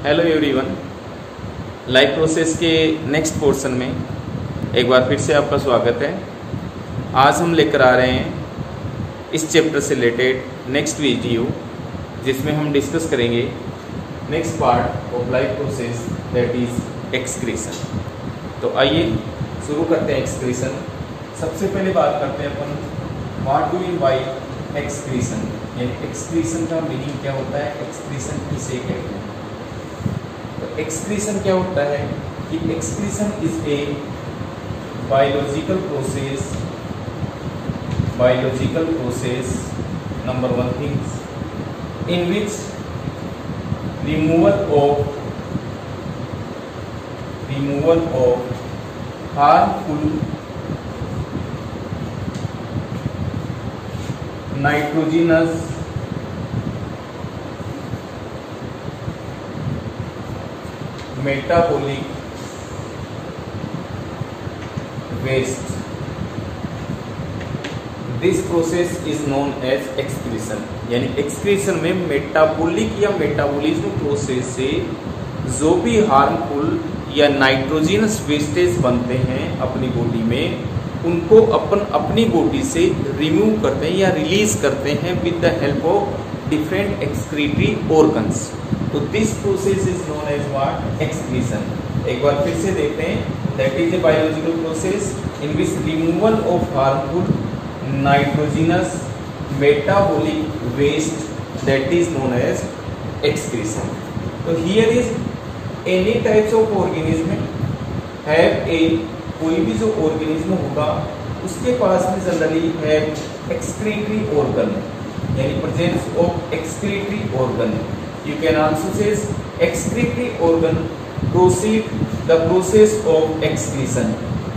Hello everyone, life process के next portion में एक बार फिर से आपका स्वागत है। आज हम लेकर आ रहे हैं इस चैप्टर से रिलेटेड नेक्स्ट वीडियो, जिसमें हम डिस्कस करेंगे next part of life process, that is excretion. तो आइए शुरू करते हैं एक्सक्रीशन। सबसे पहले बात करते हैं अपन what do mean by excretion, यानी एक्सक्रीशन का मीनिंग क्या होता है, एक्सक्रीशन किसे कहते हैं। एक्सक्रीशन क्या होता है कि excretion is a biological process number one things in which removal of harmful nitrogenous metabolic waste, this process is known as excretion. यानी एक्सक्रीशन में मेटाबॉलिक या मेटाबॉलिज्म प्रोसेस से जो भी हार्मफुल या नाइट्रोजिनस वेस्टेज बनते हैं अपनी बॉडी में, उनको अपन अपनी बॉडी से रिमूव करते हैं या रिलीज करते हैं with the help of different excretory organs. तो this process is known as what, excretion. एक बार फिर से देखते हैं, that is a biological process in which removal of harmful nitrogenous metabolic waste, that is known as excretion. तो here is any types of organism have a, कोई भी जो ऑर्गेनिज्म होगा उसके पास में जनरली हैव एक्सक्रीटरी ऑर्गन, यानी presence of excretory organ. You can also say excretory organ proceed the process of excretion,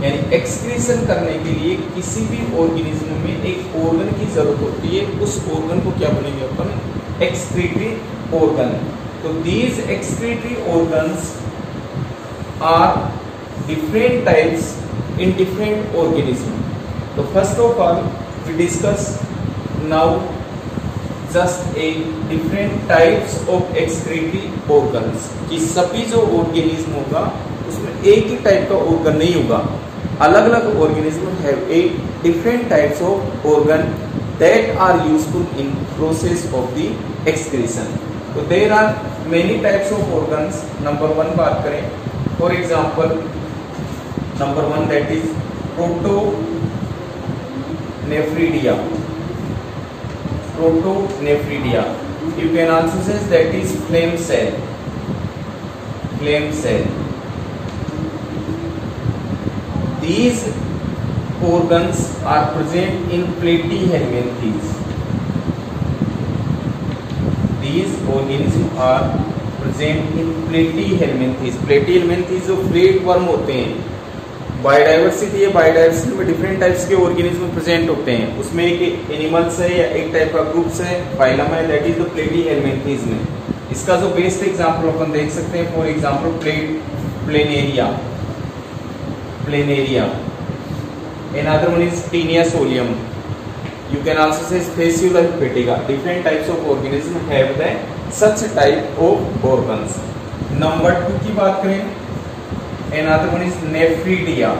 यानी एक्सक्रीशन करने के लिए किसी भी ऑर्गेनिज्म में एक ऑर्गन की जरूरत होती है, उस ऑर्गन को क्या बोलेंगे अपन, एक्सक्रीटरी ऑर्गन। तो these excretory organs are different types in different organism. तो first of all we discuss now just a different types of excretory organs, कि सभी जो ऑर्गेनिज्म होगा उसमें एक ही टाइप का ऑर्गन नहीं होगा, अलग अलग organism have a different types of organ that are useful in process of the excretion. तो there are many types of organs. Number one बात करें, for example number one that is protonephridia. Protonephridia. You can also say that is flame cell. These organs are present in platyhelminthes. These organisms are present in platyhelminthes. Platyhelminthes जो plate worm होते हैं, biodiversity है, biodiversity में different types के organism present होते हैं, उसमें एक एनिमल्स है या एक टाइप का ग्रुप्स है, फाइलम है, दैट इज द प्लेटीहेल्मिन्थीज में। इसका जो बेस्ट एग्जांपल अपन देख सकते हैं, for example planaria, another one is Taenia solium. You can also say Fasciculus hepatica. Different types of organism have the such type of organs. Number 2 की बात करें, another one is nephridia.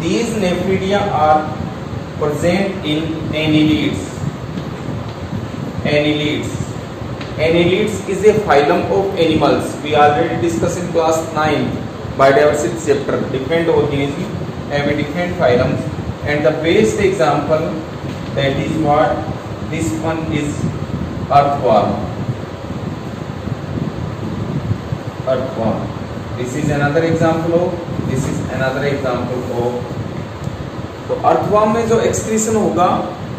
These nephridia are present in annelids. Annelids is a phylum of animals. We already discussed in class 9 biodiversity chapter. Different organisms have a different phylums, and the best example that is what, this one is earthworm. This is another example of तो earthworm में जो excretion होगा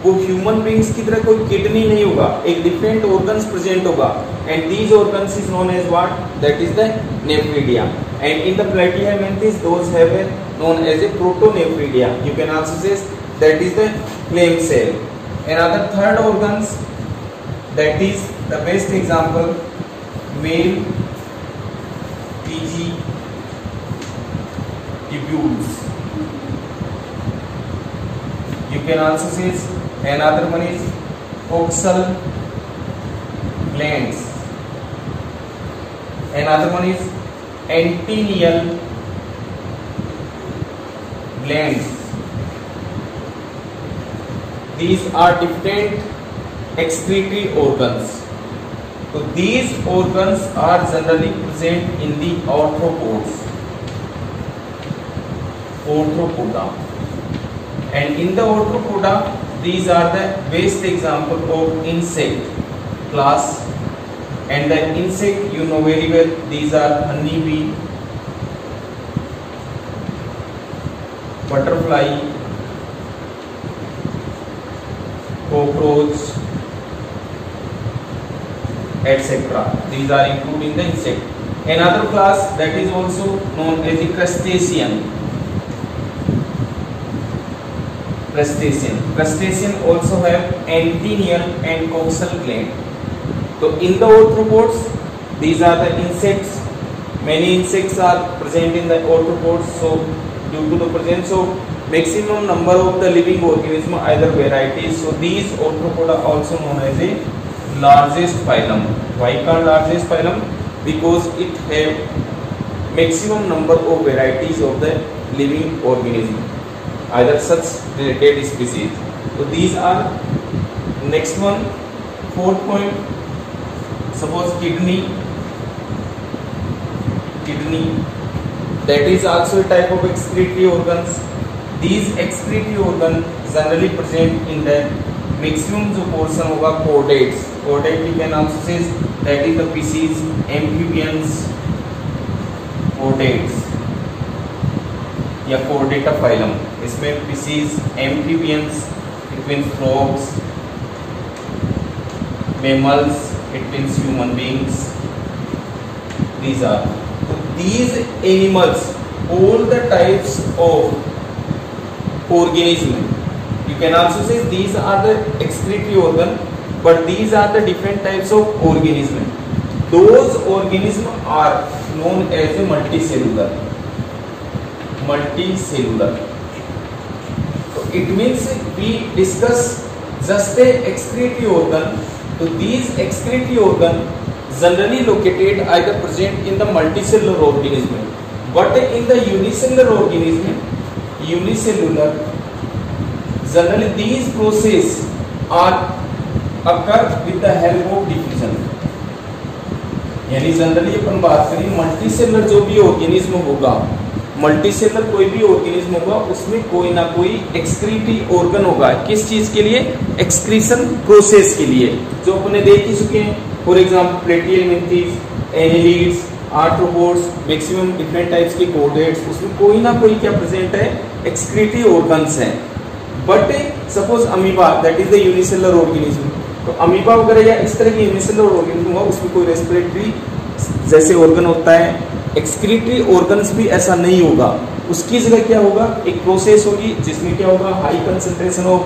वो human beings की तरह कोई kidney नहीं होगा, एक डिफरेंट ऑर्गन्स प्रेजेंट होगा, and these organs is known as what, that is the nephridia. And in the platyhelminthes those have a known as a protonephridia. You can also say that is the flame cell. Another third organs that is the best example, Malpighian PG tubules. You can also say another one is coxal glands. Another one is antennal glands. These are different excretory organs. So these organs are generally present in the arthropods, and in the arthropoda these are the best example of insect class. And the insect you know very well, these are honeybee, butterfly, cockroach, etc. These are included in the insect. Another class that is also known as the crustacean. Crustacean also have antennal and coxal gland. So in the arthropods, these are the insects. Many insects are present in the arthropods. So due to the presence of maximum number of the living organism, either varieties, so these arthropods are also known as a largest phylum. Why called largest phylum? Because it have maximum number of varieties of the living organism, either such related species. So these are next one. Fourth point, suppose kidney, that is also a type of excretory organs. These excretory organs generally present in the maximum जो portion होगा chordates. Chordate you can also say that is the species amphibians, chordates या chordata phylum. इसमें species amphibians, it means frogs, mammals, it means human beings. These are, so these animals, all the types of organism, you can also say these are the excretory organ, but these are the different types of organism. Those organisms are known as a multicellular. So it means we discuss just a excretory organ. So these excretory organ generally located either present in the multicellular organism, but in the unicellular organism, generally these process are occur with the help of diffusion. यानी generally अपन बात करें multicellular जो भी organism होगा, multicellular कोई भी organism होगा, उसमें कोई ना कोई एक्सक्रीटरी ऑर्गन होगा. किस चीज के लिए? एक्सक्रीशन प्रोसेस के लिए, जो अपने देख ही चुके हैं. For example platyhelminthes, annelids, arthropods, maximum different types के कोर्डेट्स, उसमें कोई ना कोई क्या प्रेजेंट है? एक्सक्रीटरी ऑर्गन्स हैं. But suppose amoeba, that is the unicellular organism, तो अमीबा वगैरह या इस तरह की यूनिसेलुलर ऑर्गेनिज्म होगा, उसमें कोई रेस्पिरेटरी जैसे ऑर्गन होता है. एक्सक्रीटरी ऑर्गन्स भी ऐसा नहीं होगा. उसकी जगह क्या होगा? एक प्रोसेस होगी जिसमें क्या होगा? हाई कंसंट्रेशन ऑफ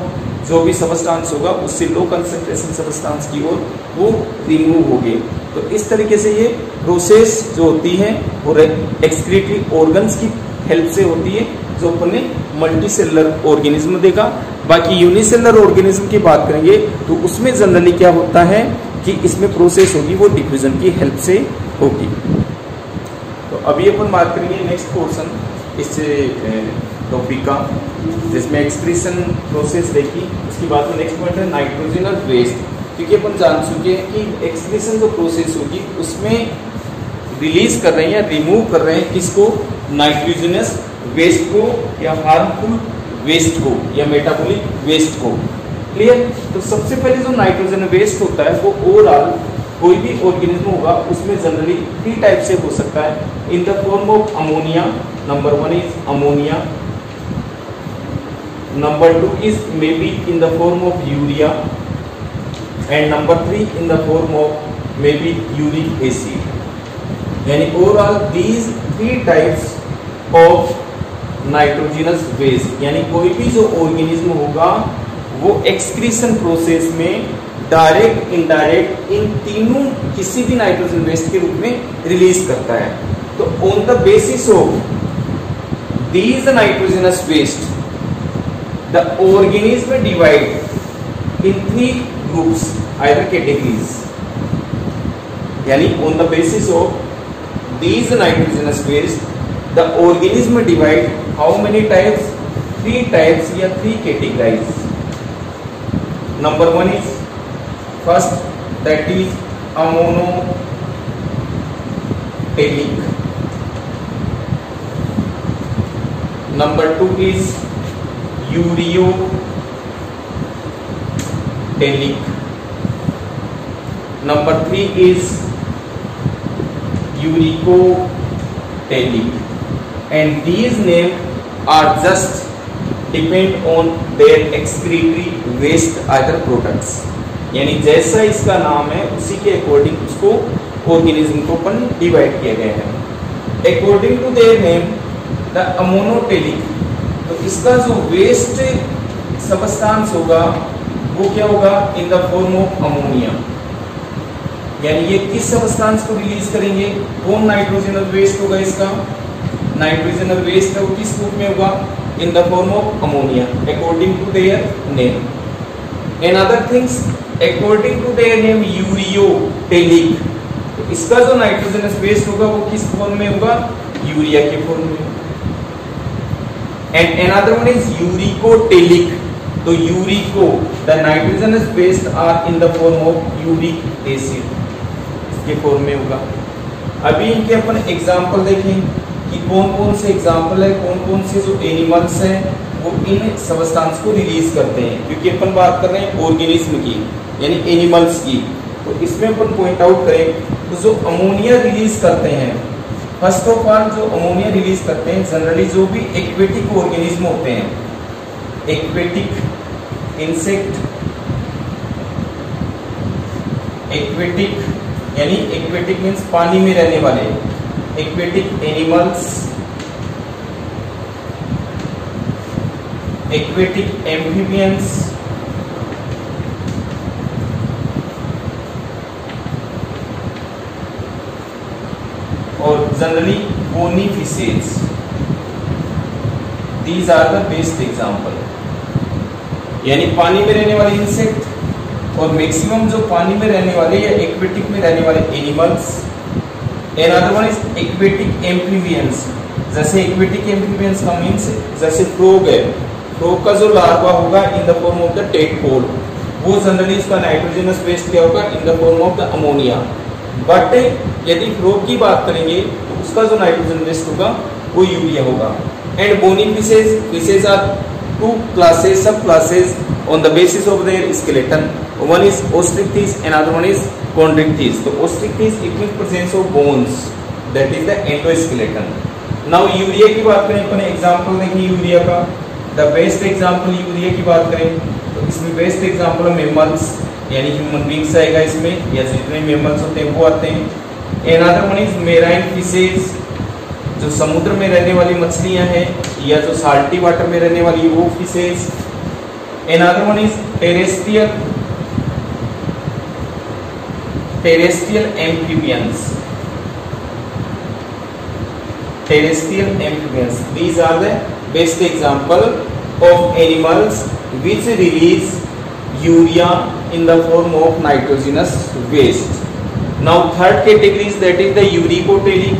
जो भी सबस्टांस होगा उससे लो कंसंट्रेशन सबस्टांस की ओर वो रिमूव हो गए. तो इस तरीके से ये प्रोसेस जो होती है वो एक्सक्रीटरी ऑर्गन्स की हेल्प से होती है, जो अपने मल्टीसेलुलर ऑर्गेनिज्म देगा. बाकी यूनिसेलुलर ऑर्गेनिज्म की बात करेंगे तो उसमें जनरली क्या होता है कि इसमें प्रोसेस होगी वो डिफ्यूजन की हेल्प से होगी. तो अभी अपन बात करेंगे नेक्स्ट पोर्शन इस टॉपिक का, जिसमें एक्सक्रीशन प्रोसेस देखी. उसके बाद में नेक्स्ट पॉइंट है नाइट्रोजन और वेस्ट. क्योंकि अपन जान चुके हैं कि एक्सक्रीशन जो प्रोसेस होगी उसमें रिलीज कर रहे हैं या रिमूव कर रहे हैं किसको? नाइट्रोजनस वेस्ट को या हार्मफुल वेस्ट को या मेटाबॉलिक वेस्ट को. क्लियर? तो सबसे पहले जो नाइट्रोजन वेस्ट होता है वो ओवरऑल कोई भी ऑर्गेनिज्म होगा उसमें जनरली 3 टाइप से हो सकता है. In the form of ammonia, number 1 is ammonia, number 2 is may be in the form of urea, and number 3 in the form of may be uric acid. यानी overall these 3 types of nitrogenous waste, यानी कोई भी जो organism होगा वो excretion process में direct indirect इन तीनों किसी भी नाइट्रोजन वेस्ट के रूप में रिलीज करता है. तो on the basis of these nitrogenous waste the organism divide in 3 groups, either categories. यानी on the basis of these nitrogenous waste the organism divide how many types? 3 types या 3 categories. Number 1 is first, that is ammonotelic. Number 2 is ureotelic. Number 3 is uricotelic, and these names are just depend on their excretory waste other products. यानी जैसा इसका नाम है उसी के according उसको organism को अपन डिवाइड किया गया है. According to their name the ammonotelic, तो इसका जो वेस्ट सबस्टांस होगा वो क्या होगा? In the form of ammonia. यानी ये किस सबस्टांस को रिलीज करेंगे? कौन नाइट्रोजनल वेस्ट होगा? इसका नाइट्रोजनल वेस्ट है वो किस रूप में होगा? In the form of ammonia according to their name. And other things according to their name ureotelic, तो इसका जो नाइट्रोजनस वेस्ट होगा वो किस फॉर्म में होगा? यूरिया के फॉर्म में. And another one is uricotelic, तो urico the nitrogenous waste are in the form of uric acid के फॉर्म में होगा. अभी इनके अपन एग्जांपल देखें कि कौन कौन से एग्जांपल है, कौन कौन से जो एनिमल्स हैं वो इन सबस्टांस को रिलीज करते हैं, क्योंकि अपन बात कर रहे हैं ऑर्गेनिज्म की यानी एनिमल्स की. तो इसमें अपन पॉइंट आउट करें तो जो अमोनिया रिलीज करते हैं, फर्स्ट ऑफ ऑल जो अमोनिया रिलीज करते हैं जनरली जो भी एक्वेटिक ऑर्गेनिज्म होते हैं, एक्वेटिक इंसेक्ट, एक्वेटिक यानी एक्वेटिक मीन्स पानी में रहने वाले, एक्वेटिक एनिमल्स, एक्वेटिक एम्फीबियंस, और generally bony fishes. These are the best example. यानी पानी में रहने वाले इंसेक्ट और मैक्सिमम जो पानी में रहने वाले या एक्वेटिक में रहने वाले animals. And other one is aquatic amphibians. जैसे एक्वेटिक एम्फीबियंस का मीन्स जैसे फ्रॉग है, फ्रॉग का जो लार्वा होगा in the form of the tadpole, वो जनरली उसका नाइट्रोजनस वेस्ट क्या होगा? In the form of the ammonia. But यदि फ्रॉग की बात करेंगे तो उसका जो नाइट्रोजन वेस्ट होगा वो यूरिया होगा. And bony fishes are 2 classes, sub classes on the basis of their skeleton. One is ostrichthys, another one is chondrichthyes. So ostrichthys it means presence of bones, that is the endoskeleton. Now urea की बात करें, अपने example देखें urea का. The best example urea की बात करें तो इसमें बेस्ट एग्जांपल मेमल्स यानी ह्यूमन बींग्स आएगा इसमें, या जितने मेमल्स होते हैं वो आते हैं. Another one is marine fishes, जो समुद्र में रहने वाली मछलियां हैं या जो साल्टी वाटर में रहने वाली वो fishes. Another one is terrestrial amphibians. Terrestrial amphibians. These are the best example of animals which release urea in the form of nitrogenous waste. Now third category is that is the uricotelic.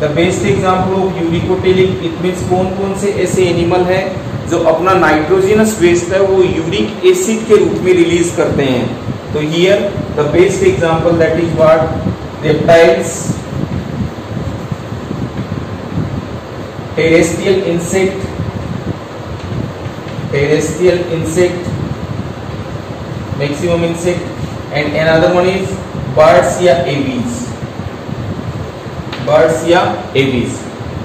The best example of uricotelic it means कौन कौन से ऐसे animal है जो अपना nitrogenous waste है वो uric acid के रूप में रिलीज करते हैं. तो here the best example that is what? Reptiles, terrestrial insect, maximum insect, and another one is birds या aves.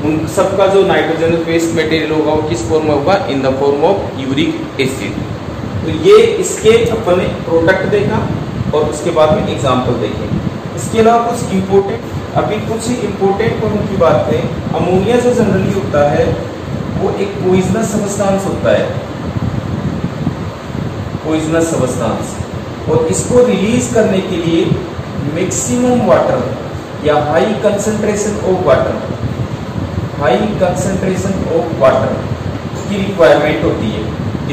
उन सबका जो नाइट्रोजन वेस्ट मटेरियल होगा वो किस फॉर्म में होगा? In the form of uric acid. तो ये इसके अपने प्रोडक्ट देखा और उसके बाद में एग्जांपल देखें. इसके अलावा कुछ इम्पोर्टेंट पॉइंट की बात करें. अमोनिया जो जनरली होता है वो एक पॉइजनस सबस्टांस होता है, पॉइजनस सबस्टांस, और इसको रिलीज करने के लिए मैक्सिमम वाटर या हाई कंसंट्रेशन ऑफ वाटर की रिक्वायरमेंट होती है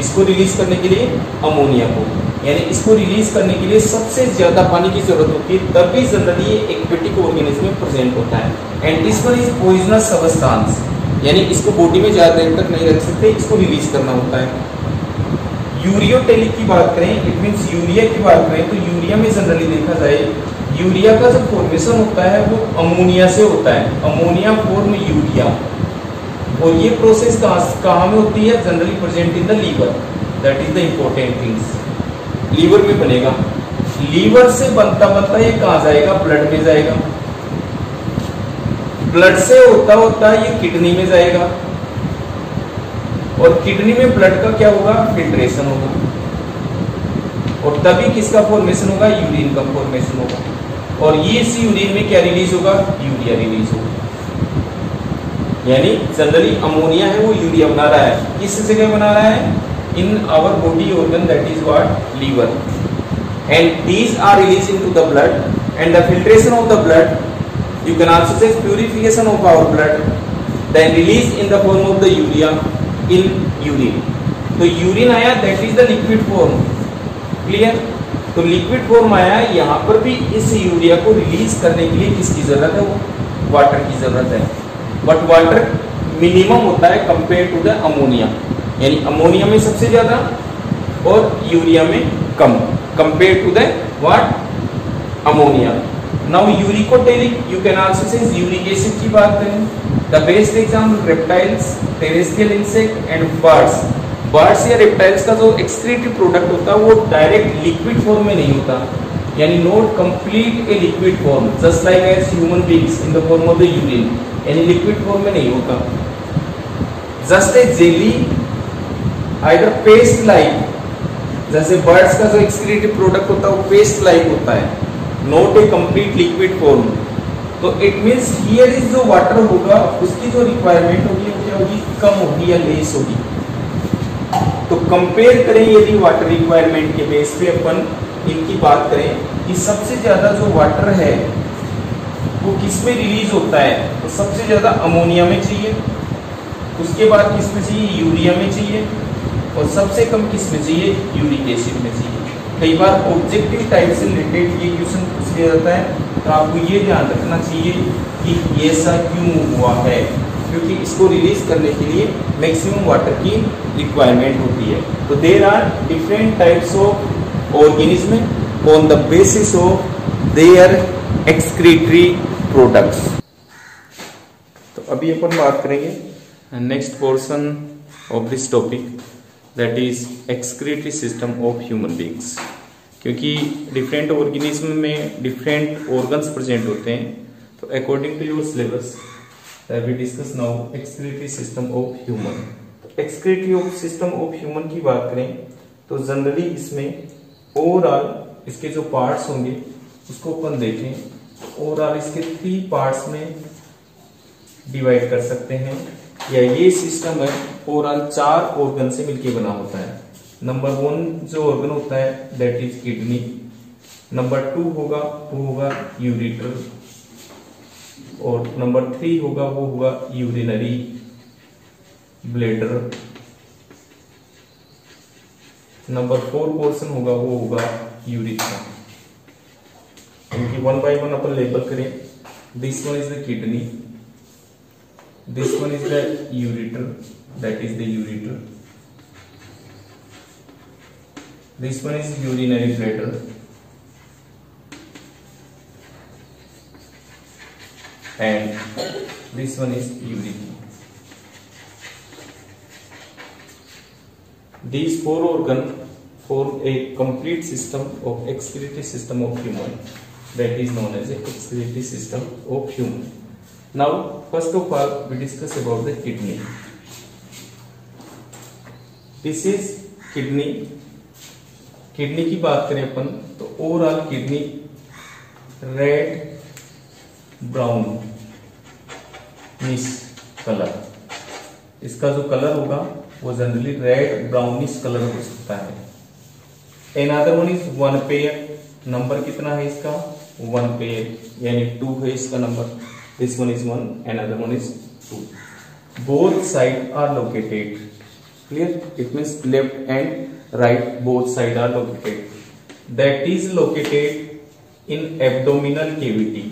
इसको रिलीज करने के लिए अमोनिया को. यानी इसको रिलीज करने के लिए सबसे ज्यादा पानी की जरूरत होती है, तभी जनरली ये एक्वेटिक ऑर्गेनिज्म में प्रेजेंट होता है। And this one is poisonous substance, यानी इसको बॉडी में ज्यादा देर तक नहीं रख सकते, इसको रिलीज करना होता है। यूरियोटेलिक की बात करें, इट मींस यूरिया की बात करें, तो यूरिया में जनरली देखा जाए यूरिया का जो फॉर्मेशन होता है वो अमोनिया से होता है, अमोनिया फॉर्म यूरिया। और ये प्रोसेस कहाँ में होती है? Generally present in the liver, that is the important things. Liver में बनेगा, लीवर से बनता बनता ये कहाँ जाएगा? ब्लड में जाएगा, ब्लड से होता होता ये किडनी में जाएगा, और किडनी में ब्लड का क्या होगा? फिल्ट्रेशन होगा, और तभी किसका फॉर्मेशन होगा? यूरिन का फॉर्मेशन होगा, और ये इस यूरिन में क्या रिलीज होगा? यूरिया रिलीज होगा। यानी जनरली अमोनिया है वो यूरिया बना रहा है, किस जगह बना रहा है? In our body organ, that is what? Liver. And these are release into the blood and the filtration of the blood, you can also say purification of our blood, then release in the form of the urea in urine. तो urine आया, that is the liquid form, clear? तो liquid form आया, यहाँ पर भी इस urea को release करने के लिए किसकी जरूरत है? वो वाटर की जरूरत है, बट वाटर मिनिमम होता है कंपेयर टू द अमोनिया, यानी अमोनिया में सबसे ज्यादा और यूरिया में कम compare to the what? Ammonia. Now uricotelic, you can also say uric acid की बात करें, the best example reptiles, terrestrial insect and birds. Birds या रेप्टाइल्स का जो एक्सक्रीटिव प्रोडक्ट होता है वो डायरेक्ट लिक्विड फॉर्म में नहीं होता, यानी not complete a liquid form, just like as human beings in the form of the urine, यानी लिक्विड फॉर्म में नहीं होता। Just a jelly, either paste like, जैसे बर्ड्स का जो एक्सक्रीटिव प्रोडक्ट होता है वो पेस्ट लाइक होता है, not a complete liquid form. तो इट मींस हियर इज जो वाटर होगा उसकी जो रिक्वायरमेंट होगी वो क्या होगी? कम होगी या लेस होगी। तो कंपेयर करें यदि वाटर रिक्वायरमेंट के बेस पे अपन इनकी बात करें कि सबसे ज्यादा जो वाटर है वो किस में रिलीज होता है, तो सबसे ज्यादा अमोनिया में चाहिए, उसके बाद किस में चाहिए? यूरिया में चाहिए, और सबसे कम किस में चाहिए? यूरिक एसिड में चाहिए। कई बार ऑब्जेक्टिव टाइप से रिलेटेड ये क्वेश्चन पूछ लिया जाता है, तो आपको ये ध्यान रखना चाहिए कि ऐसा क्यों हुआ है, क्योंकि इसको रिलीज करने के लिए मैक्सिमम वाटर की रिक्वायरमेंट होती है। तो there are different types of organism on the basis of their excretory products. तो अभी अपन बात करेंगे next portion of this topic, that is excretory system of human beings. क्योंकि डिफरेंट ऑर्गेनिज्म में डिफरेंट ऑर्गन्स प्रेजेंट होते हैं, तो according to your syllabus we discuss now excretory system of human। excretory system of human की बात करें तो generally इसमें ओवरऑल इसके जो पार्ट्स होंगे उसको अपन देखें, ओवरऑल इसके 3 पार्ट्स में डिवाइड कर सकते हैं, या ये सिस्टम है ओवरऑल 4 ऑर्गन से मिलकर बना होता है। नंबर 1 जो ऑर्गन होता है दैट इज किडनी, नंबर 2 होगा वो होगा यूरिटर, और नंबर 3 होगा वो होगा यूरिनरी ब्लैडर, नंबर 4 पोर्शन होगा वो होगा यूरिथ्रा। इनकी 1 बाय 1 अपन लेबल करें। This one is the kidney, this one is the ureter, that is the ureter, this one is urinary bladder, and this one is urethra. These 4 organs form a complete system of excretory system of human, that is known as a excretory system of human. Now first of all we discuss about the kidney. This is kidney. Kidney की बात करें अपन तो overall kidney red brown colour, इसका जो colour होगा वो generally red brownish colour हो सकता है। अनदर वन इज 1 पेयर, नंबर कितना है इसका? 1 पेयर, यानी 2 है इसका नंबर। This one is 1, another one is 2। Both side are located, clear? It means left and right both side are located. that is located in abdominal cavity.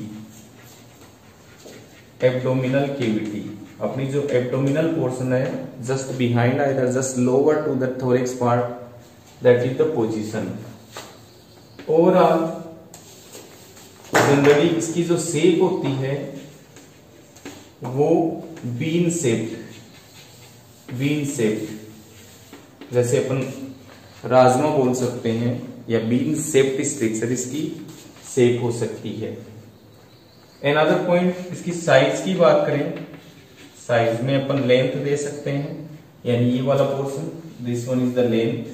Abdominal cavity, अपनी जो abdominal portion है, just behind either just lower to the thorax part, that is the position. Overall generally इसकी जो shape होती है वो bean shaped, जैसे अपन राजमा बोल सकते हैं, या बीन शेप्ड स्ट्रक्चर इसकी शेप हो सकती है। अनदर पॉइंट, इसकी साइज की बात करें, साइज में अपन लेंथ दे सकते हैं, यानी ये वाला portion, this one is the length,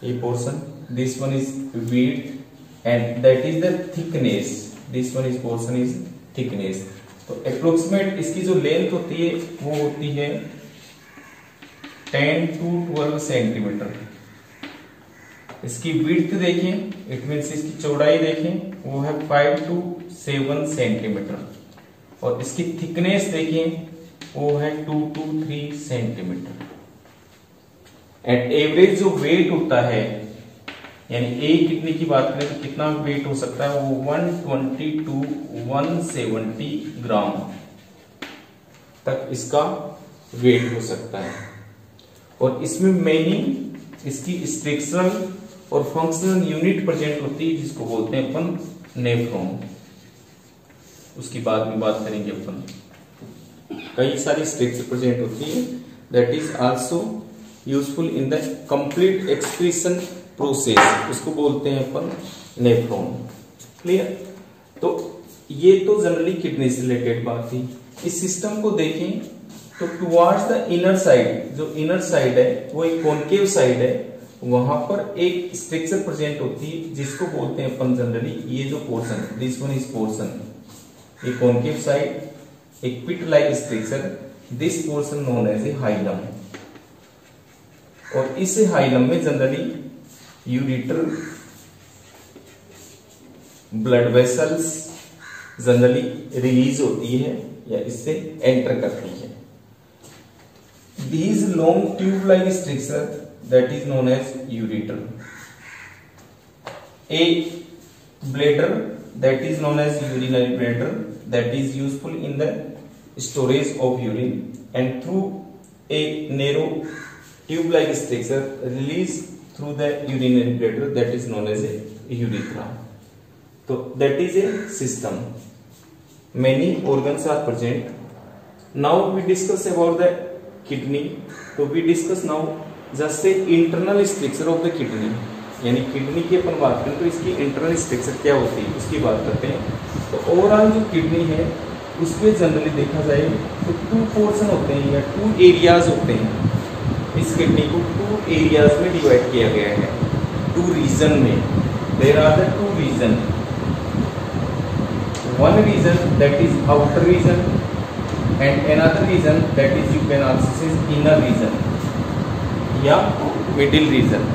ये portion, this one is width and that is the thickness, this one is portion is thickness. तो अप्रोक्सीमेट इसकी जो लेंथ होती है वो होती है 10 to 12 सेंटीमीटर। इसकी विड्थ देखें, इट मीन्स इसकी चौड़ाई देखें, वो है 5 to 7 सेंटीमीटर, और इसकी थिकनेस देखें वो है 2 to 3 सेंटीमीटर। एट एवरेज जो वेट होता है, यानी एक किडनी की बात करें तो कितना वेट हो सकता है, वो 120 to 170 ग्राम तक इसका वेट हो सकता है। और इसमें मेनली इसकी स्ट्रक्चरल और फंक्शनल यूनिट प्रेजेंट होती है, जिसको बोलते हैं अपन नेफ्रॉन। उसकी बाद में बात करेंगे अपन। कई सारी स्ट्रक्चर प्रेजेंट होती है, that is also useful in the complete excretion process, उसको बोलते हैं अपन नेफ्रॉन। क्लियर? तो ये तो जनरली किडनी से रिलेटेड बात थी। इस सिस्टम को देखें तो टुवर्ड्स द इनर साइड, जो इनर साइड है वो एक कॉनकेव साइड है, वहां पर एक स्ट्रक्चर प्रेजेंट होती है जिसको बोलते हैं अपन जनरली, ये जो portion, this one is portion, ये कॉनकेव साइड, एक pit like structure, this portion known as a hilum. और इस हाइलम में generally ureter, blood vessels generally release होती है या इससे एंटर करती है। These long tube-like structure that is known as ureter. A bladder that is known as urinary bladder that is useful in the storage of urine, and through a narrow tube-like structure released through the urinary bladder that is known as a urethra. So that is a system. Many organs are present. Now we discuss about the kidney. So we discuss now just say internal structure of the kidney. यानी kidney की अपन बात करें तो इसकी internal structure क्या होती है उसकी बात करते हैं। तो ओवरऑल जो किडनी है उसमें जनरली देखा जाए तो 2 पोर्शन होते हैं या 2 एरियाज होते हैं। इस किडनी को 2 एरियाज में डिवाइड किया गया है, 2 रीजन में। There are the 2 region, one region that is outer region and another region that is, you can also say, inner region या middle region.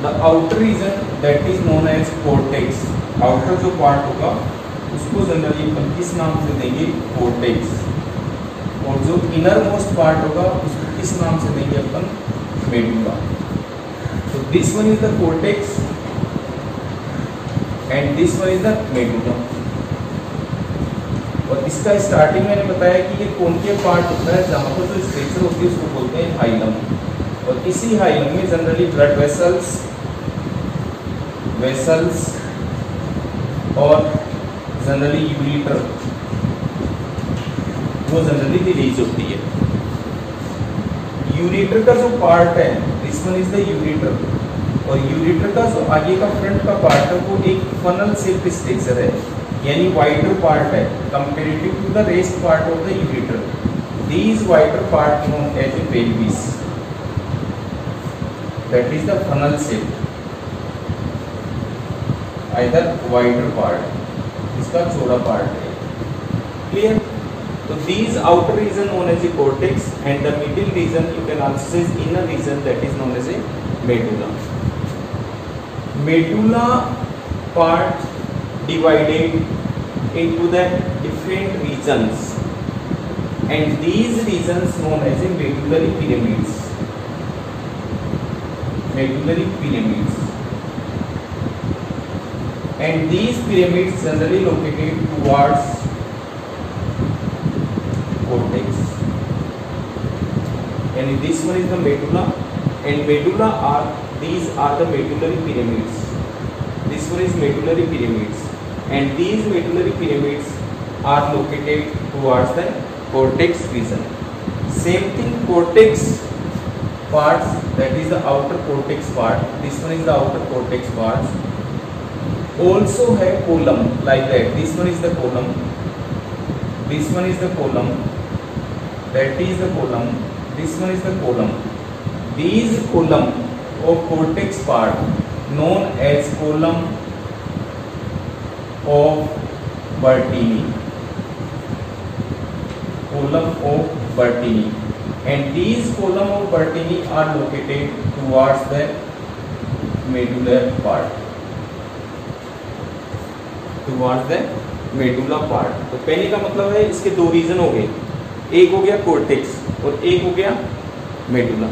The outer region that is known as cortex. outer जो part होगा उसको generally अपन किस नाम से देंगे, cortex, और जो inner most पार्ट होगा उसको किस नाम से देंगे अपन, medulla. So this one is the cortex and this one is the medulla. और इसका स्टार्टिंग मैंने बताया कि ये कॉनकेव पार्ट होता है जहाँ पर जो स्ट्रक्चर होती है उसको बोलते हैं हाइलम। और इसी हाइलम में जनरली ब्लड वेसल्स और जनरली यूरेटर वो जनरली रिलीज होती है। यूरेटर का जो पार्ट है, this one is the ureter, और यूरेटर का जो आगे का फ्रंट का पार्ट है वो एक फनल शेप स्ट्रक्चर है, यानी वाइडर पार्ट है comparative to the rest part of the ureter. These wider part known as a pelvis, that is the funnel shape, either wider part, इसका चौड़ा पार्ट है। क्लियर? तो these outer region known as a cortex and the middle region you can also say inner region that is known as a medulla. Medulla part divided into the different regions and these regions known as a medullary pyramids. Medullary pyramids. and these pyramids generally located towards cortex. And this one is the medulla, and medulla are, these are the medullary pyramids. This one is medullary pyramids, and these medullary pyramids are located towards the cortex region. Same thing, cortex parts, that is the outer cortex part, this one is the outer cortex parts, also have column like that. This one is the column, this one is the column, that is the column, this one is the column. These column of cortex part known as column of Bertini, column of Bertini, and these column of Bertini are located towards the medulla part, towards the medulla part. तो पहले का मतलब है इसके दो reason हो गए, एक हो गया कोर्टेक्स और एक हो गया मेडुला।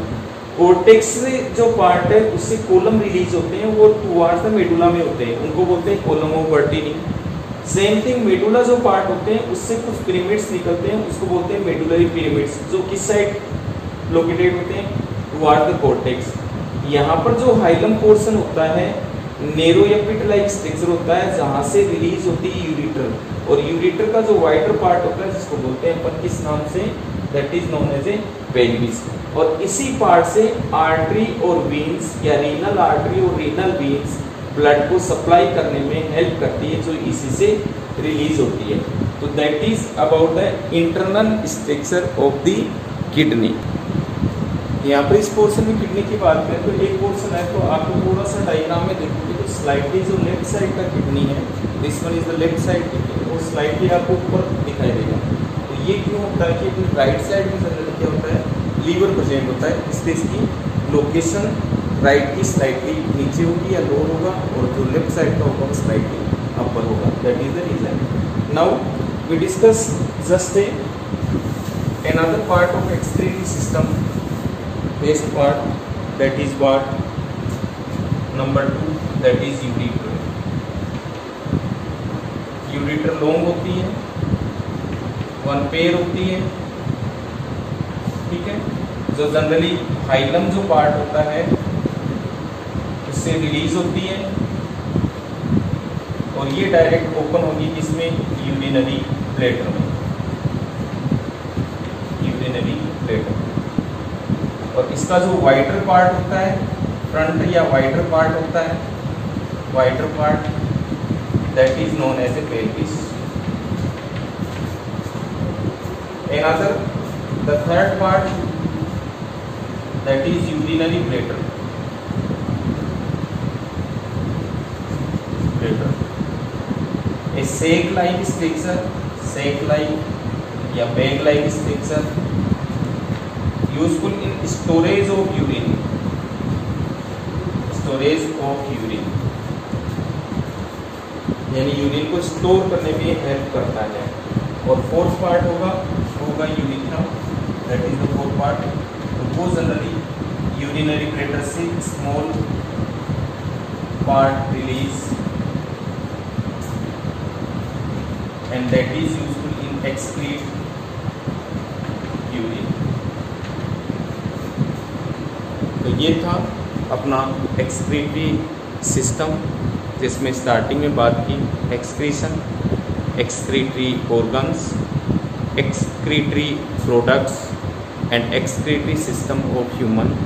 कोर्टेक्स से जो पार्ट है उससे कोलम रिलीज होते हैं, वो टुवार्ड्स द मेडुला में होते हैं, उनको बोलते हैं column of Bertini. Same thing medulla जो पार्ट होते हैं उससे कुछ पिरामिड्स निकलते हैं, उसको बोलते हैं मेडुलरी पिरामिड्स, जो किस साइड लोकेटेड होते हैं, टुवार्ड द कोर्टेक्स। यहाँ पर जो हाइलम पोर्शन होता है नेरो या पिट लाइक स्ट्रक्चर होता है, जहाँ से रिलीज होती है यूरिटर, और यूरिटर का जो वाइटर पार्ट होता है जिसको बोलते हैं अपन किस नाम से, that is known as a pelvis. और इसी पार्ट से आर्टरी और वीन्स या रीनल आर्टरी और रीनल वीन्स ब्लड को सप्लाई करने में हेल्प करती है, जो इसी से रिलीज होती है। तो that is about the internal structure of the kidney. यहाँ पर इस पोर्शन में किडनी की बात करें तो एक पोर्शन है, तो आपको थोड़ा सा डायग्राम में देखोगे तो स्लाइडली जो लेफ्ट साइड का किडनी है, this one is the left side kidney, वो स्लाइडली आपको ऊपर दिखाई देगा। तो ये क्यों होता है कि अपनी राइट साइड में जनरली क्या होता है, लीवर प्रेजेंट होता है, इसलिए इसकी लोकेशन राइट की स्लाइडली नीचे होगी या लोअर होगा, और जो लेफ्ट साइड का होगा वो स्लाइडली अपर होगा, that is the region. Now we discuss just another part of excretory system, best part, that is what number 2, that is ureter। Ureter long होती है, वन पेयर होती है, ठीक है, जो जनरली हाइलम जो पार्ट होता है उससे रिलीज होती है, और ये डायरेक्ट ओपन होगी किसमें, यूरिनरी ब्लैडर में, यूरिनरी ब्लैडर। और इसका जो वाइटर पार्ट होता है, फ्रंट या वाइटर पार्ट होता है, wider part, that is known as a pelvis. Another, the third part, that is urinary bladder। A sac-like structure, sac-like या bag-like structure, useful in storage of urine, storage of urine, यानी urine को store करने में help करता है। और fourth part होगा urethra, that is the fourth part. तो वो जनरली यूरिनरी ब्लैडर से small part release, and that is useful in excrete urine. तो ये था अपना एक्सक्रीटरी सिस्टम, जिसमें स्टार्टिंग में बात की excretion, excretory organs, excretory products and excretory system of human,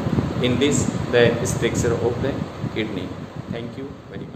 in this the structure of the kidney. Thank you very much.